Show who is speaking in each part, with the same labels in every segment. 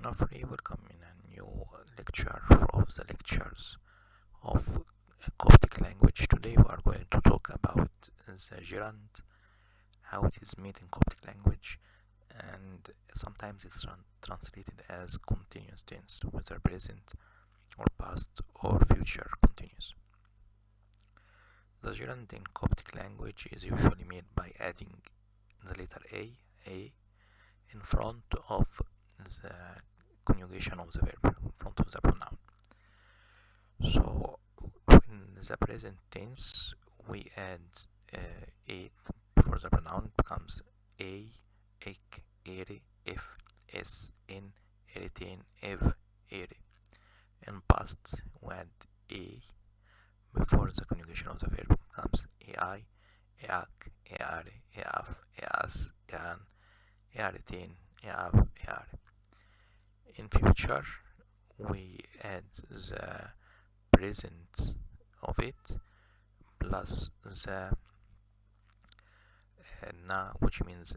Speaker 1: Nofri, welcome in a new lecture of the lectures of Coptic language. Today we are going to talk about the gerund, how it is made in Coptic language, and sometimes it's translated as continuous tense, whether present or past or future continuous. The gerund in Coptic language is usually made by adding the letter a in front of the conjugation of the verb, in front of the pronoun. So in the present tense we add a before the pronoun, becomes a, ek, ere, if, es, in, eritin, ev, ere. In past we add a before the conjugation of the verb, becomes ai, eak, eare, eaf, eas, ean, earitin, eav, eare. In future we add the present of it plus the na, which means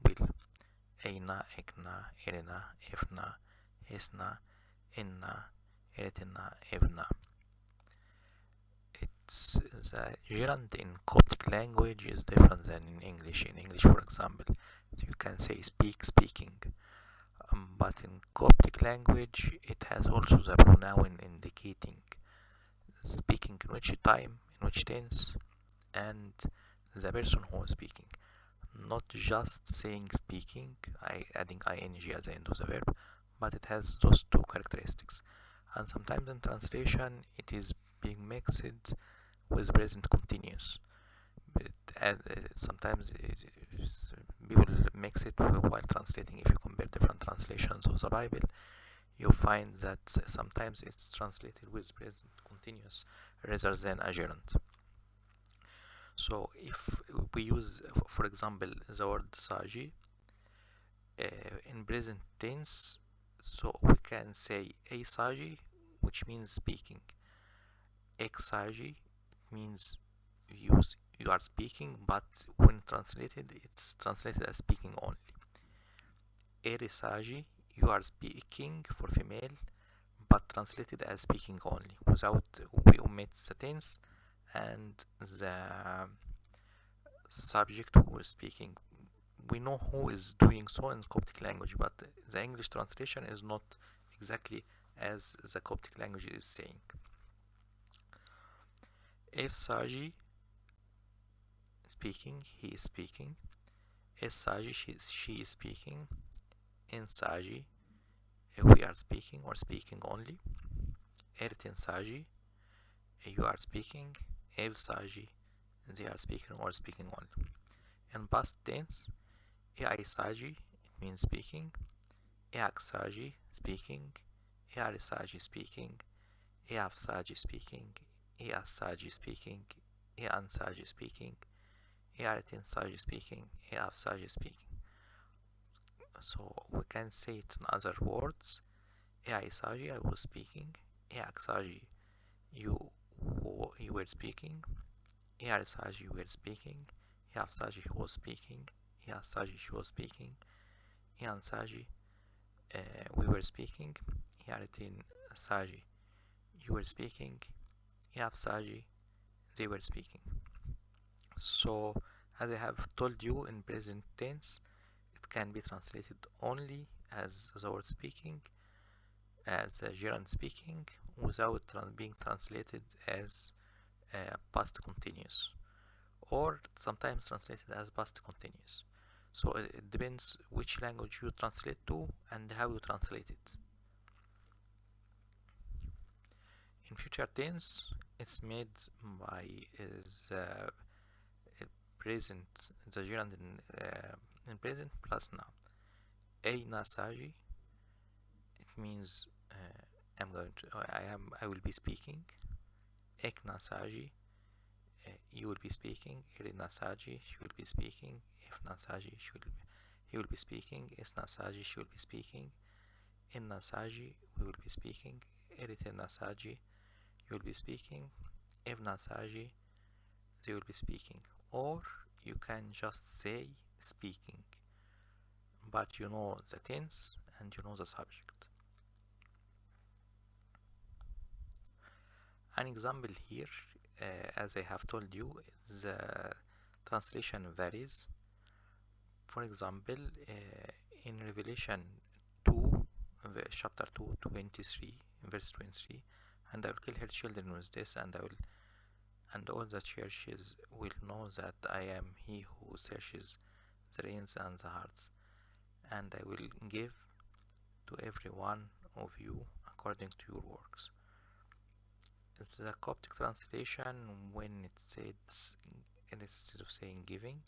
Speaker 1: will. Eina, ekna, erina, efna, esna, inna, eritina, evna. It's the gerund in Coptic language is different than in English. In English, for example, you can say speak, speaking. But in Coptic language it has also the pronoun indicating speaking in which time, in which tense, and the person who is speaking. Not just saying speaking, adding ing at the end of the verb, but it has those two characteristics. And sometimes in translation it is being mixed with present continuous. Sometimes people mix it while translating. If you compare different translations of the Bible, you find that sometimes it's translated with present continuous rather than a gerund. So if we use, for example, the word saji in present tense, so we can say a saji, which means speaking. Ek saji means you are speaking, but when translated, it's translated as speaking only. Ere saji, you are speaking for female, but translated as speaking only. Without, we omit the tense and the subject who is speaking. We know who is doing so in Coptic language, but the English translation is not exactly as the Coptic language is saying. If saji speaking, he is speaking. Es saji, she is speaking. In saji, we are speaking or speaking only. Ertin saji, you are speaking. Ev saji, they are speaking or speaking only. In past tense, eai saji, it means speaking. Eak saji, speaking. Eari saji, speaking. Eaf saji, speaking. Eas saji, speaking. Ean saji, speaking. Earitin saji, speaking. Eaf saji, speaking. So we can say it in other words. Eai saji, I was speaking. Eak saji, you were speaking. Ear saji, you were speaking. Eaf saji, he was speaking. Eas saji, she was speaking. Ean saji, we were speaking. Earitin saji, you were speaking. Eaf saji, they were speaking. So as I have told you, in present tense it can be translated only as the word speaking, as a gerund speaking, without being translated as past continuous, or sometimes translated as past continuous. So it depends which language you translate to and how you translate it. In future tense, it's made by the present, the gerund in present plus now. Eina saji, it means I will be speaking. Ekna saji, you will be speaking. Irina saji, she will be speaking. Ifna saji, he will be speaking. Isna saji, she will be speaking. Inna saji, we will be speaking. Eritina saji, you will be speaking. Evna saji, they will be speaking. Or you can just say speaking, but you know the tense and you know the subject. An example here, as I have told you, the translation varies. For example, in Revelation 2, chapter 2, 23, verse 23, and I will kill her children with this, and all the churches will know that I am he who searches the reins and the hearts, and I will give to every one of you according to your works. The Coptic translation, when it says, instead of saying giving,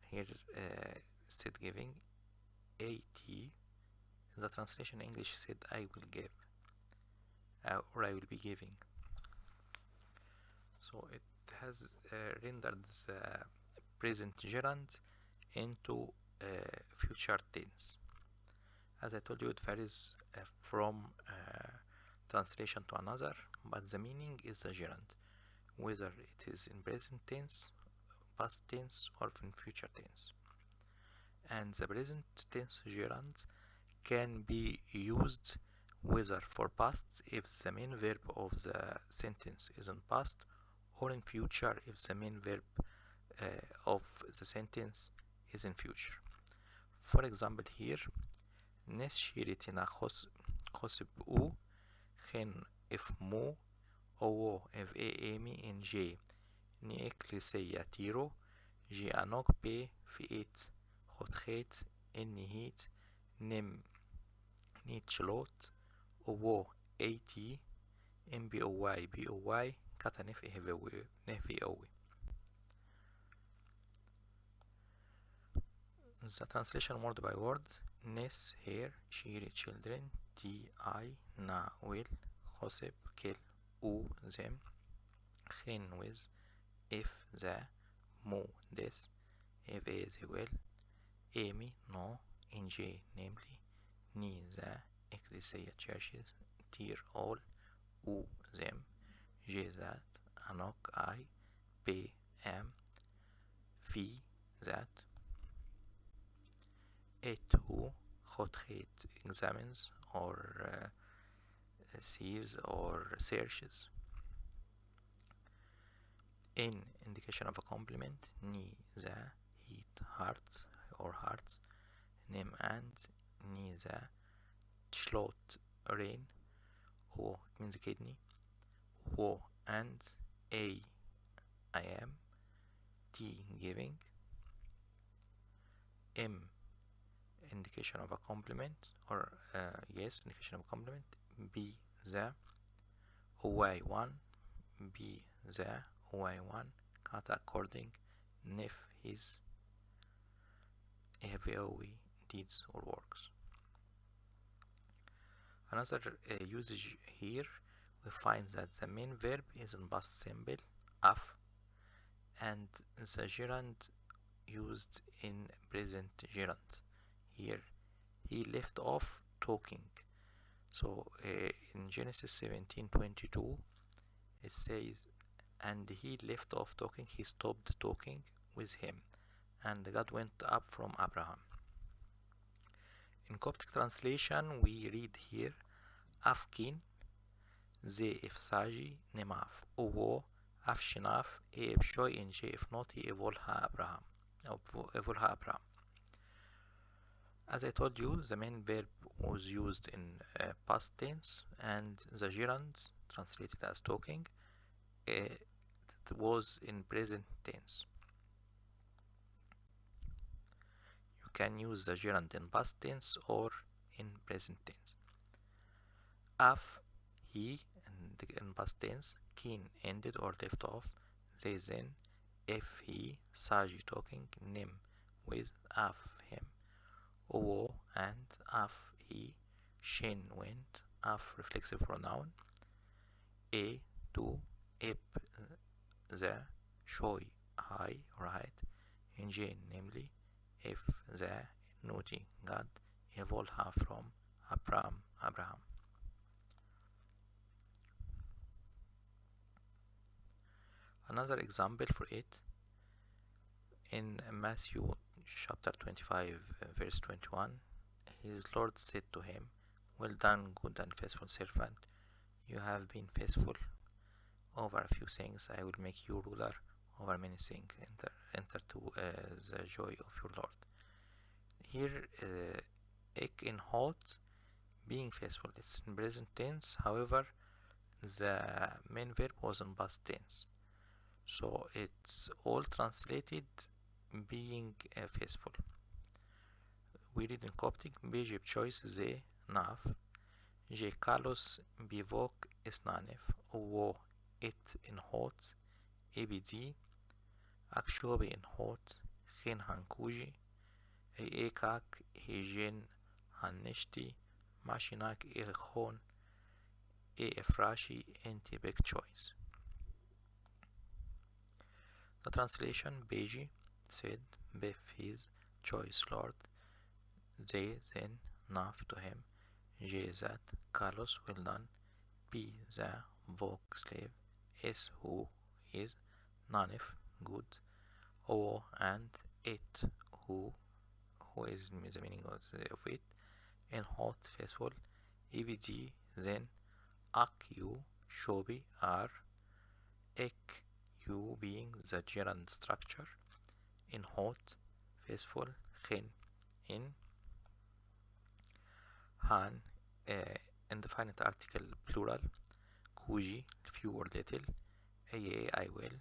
Speaker 1: here said giving, at, the translation in English said I will give, or I will be giving. So it has rendered the present gerund into future tense. As I told you, it varies from translation to another, but the meaning is the gerund, whether it is in present tense, past tense, or in future tense. And the present tense gerund can be used whether for past if the main verb of the sentence is in past, or in future if the main verb of the sentence is in future. For example here, nes shiritina khosib u khen if mu owo if e emi in j ni ekliseya tiro ji anok pe fiit khotchet in nihit nim ni chlot owo at mboy kata nef ehvewe nef owe. The translation word by word: nes here, shiri children, ti na will, khoseb kill, u them, khin with, if the, mu this, if they will, emi no, in j namely, ni the ecclesia churches, tir all, u them, j that, anok I, p am, fi that, it who khotchet examines or sees or searches. In indication of a complement, ni the heat heart or hearts, nim and ni the shlot rain, o means kidney, wo and a I am, t giving, m indication of a complement or yes, indication of a complement, b the oy1, b the oy1, kata according, nif his evoe deeds or works. Another usage here, we find that the main verb is in past simple af, and the gerund used in present gerund. Here he left off talking. So in Genesis 17:22 it says, and he left off talking, he stopped talking with him, and God went up from Abraham. In Coptic translation we read here afkin ze ifsaji nemaf owo afshinaf e ebshoy in je if not he evol ha Abraham. As I told you, the main verb was used in past tense, and the gerund translated as talking it was in present tense. You can use the gerund in past tense or in present tense. Af, he, and in past tense, kin ended or left off, they then, if he, saji talking, nim with af him, owo and af he, shin went, af reflexive pronoun, e to, ip the, shoy high right, in Jane namely, if the naughty God evolved her from Abraham. Another example for it in Matthew chapter 25 verse 21, his Lord said to him, "Well done, good and faithful servant. You have been faithful over a few things. I will make you ruler over many things. Enter to the joy of your Lord." Here, ik in hot, being faithful. It's in present tense. However, the main verb was in past tense. So it's all translated being faithful. We read in Coptic, بيجي بchoice زي ناف جي كالوس بيفوك إسنانف و إت إن هوت إبدي أكشوبي إن هوت خين هنكوجي أي إيكاك هيجين هنشتي ماشيناك إخون إي إفراشي إنتي بيك choice. The translation, Beji said, Bef his choice Lord, they then naf to him, Je that, Carlos well done, P the vogue slave, S who is, Nanif good, O and it who is the meaning of it, and hot faithful, EBG then, Ak you, Shobi are, Ek you being the gerund structure, in hot, faithful, Khin in, Han indefinite article plural, Kuji few or little, I will,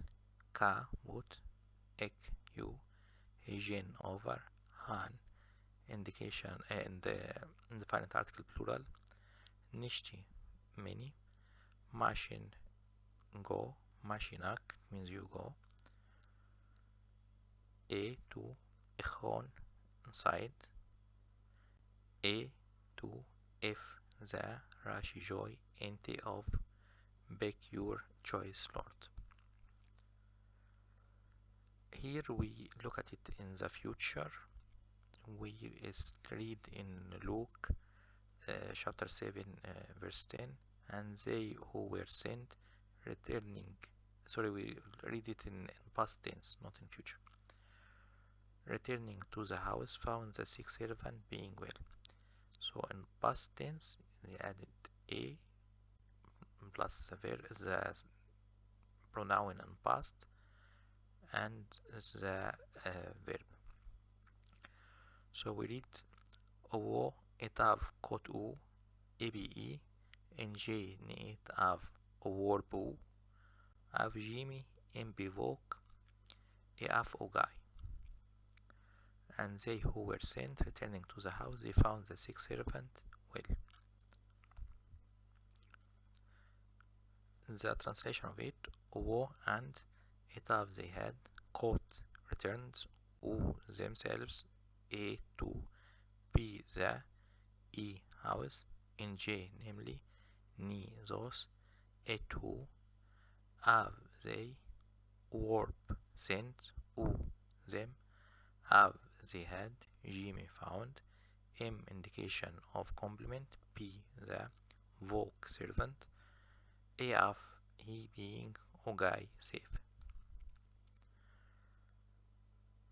Speaker 1: Ka would, Ek you, Hijin over, Han indication and indefinite article plural, Nishti many, Mashin go, Mashinak means you go, A to Echon inside, A to F the Rashi joy ente of beg your choice Lord. Here we look at it in the future. We read in Luke chapter 7 verse 10, and they who were sent returning, we read it in past tense, not in future, returning to the house found the sick servant being well. So in past tense they added a plus the pronoun in past and the verb. So we read Owo etav kot u ebe nj neet av oworbu av jimi embivok e af ogai. And they who were sent returning to the house, they found the sick servant well. The translation of it, Owo and etav they had, kot returns, u themselves, a to, b the, e house, nj namely, ni those, et who, av they, warp sent, u them, av they had, jimi found, m indication of complement, p the, voke servant, af he being, ogai safe.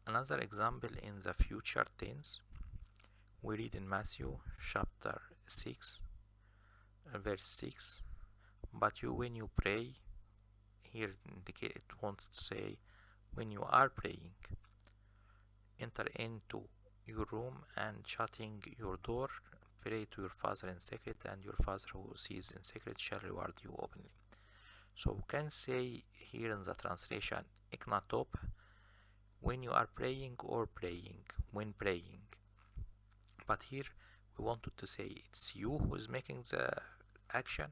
Speaker 1: Another example in the future tense, we read in Matthew chapter 6 verse 6, but you when you pray, here it wants to say when you are praying, enter into your room and shutting your door, pray to your Father in secret, and your Father who sees in secret shall reward you openly. So we can say here in the translation, iknatop, when you are praying or praying, when praying. But here we wanted to say it's you who is making the action,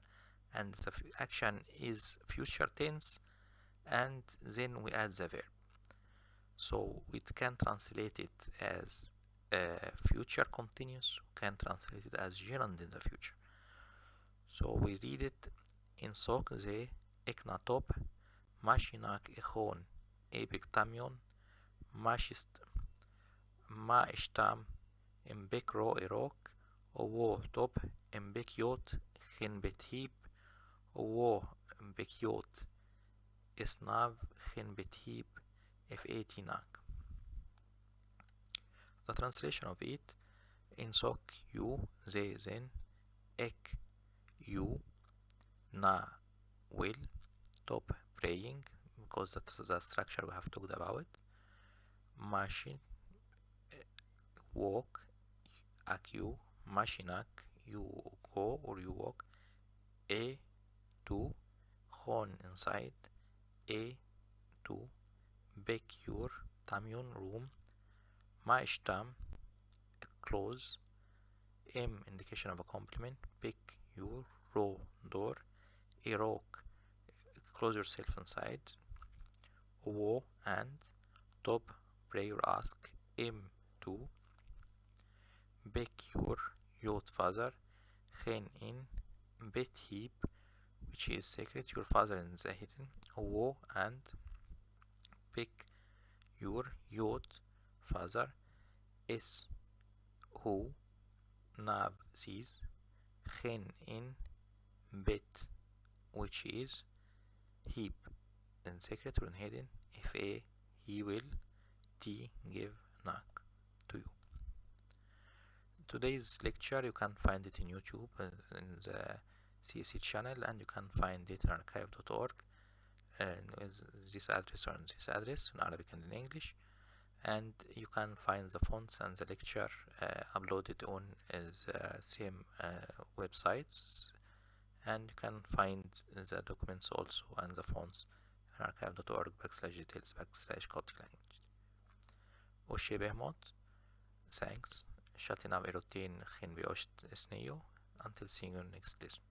Speaker 1: and the action is future tense, and then we add the verb. So we can translate it as future continuous, we can translate it as gerund in the future. So we read it in sok ze eknatop mashinak echon ebiktamion mashist ma ishtam embek ro erok owo top embekyot gen bethib owo embekyot isnav gen bethib f18nak. The translation of it, insok you they then ek you na will stop praying because that's the structure we have talked about. Machine walk ak you machinak you go or you walk a to hon inside a to bake your tamyun room ma ishtam close m indication of a compliment pick your row door irok close yourself inside wo and top pray or ask m to bake your yacht father hen in bet heap which is sacred your father in the hidden wo and pick your yacht father is who nav sees hen in bet which is heap in secret or in hidden if a he will t give knock to you. Today's lecture you can find it in YouTube in the CC channel, and you can find it in archive.org and with this address or on this address in Arabic and in English, and you can find the fonts and the lecture uploaded on the same websites, and you can find the documents also and the fonts in archive.org/details/Coptic language. Oshie behmot, thanks. Shatin av erotin chin beosht esneyo. Until seeing you next lesson.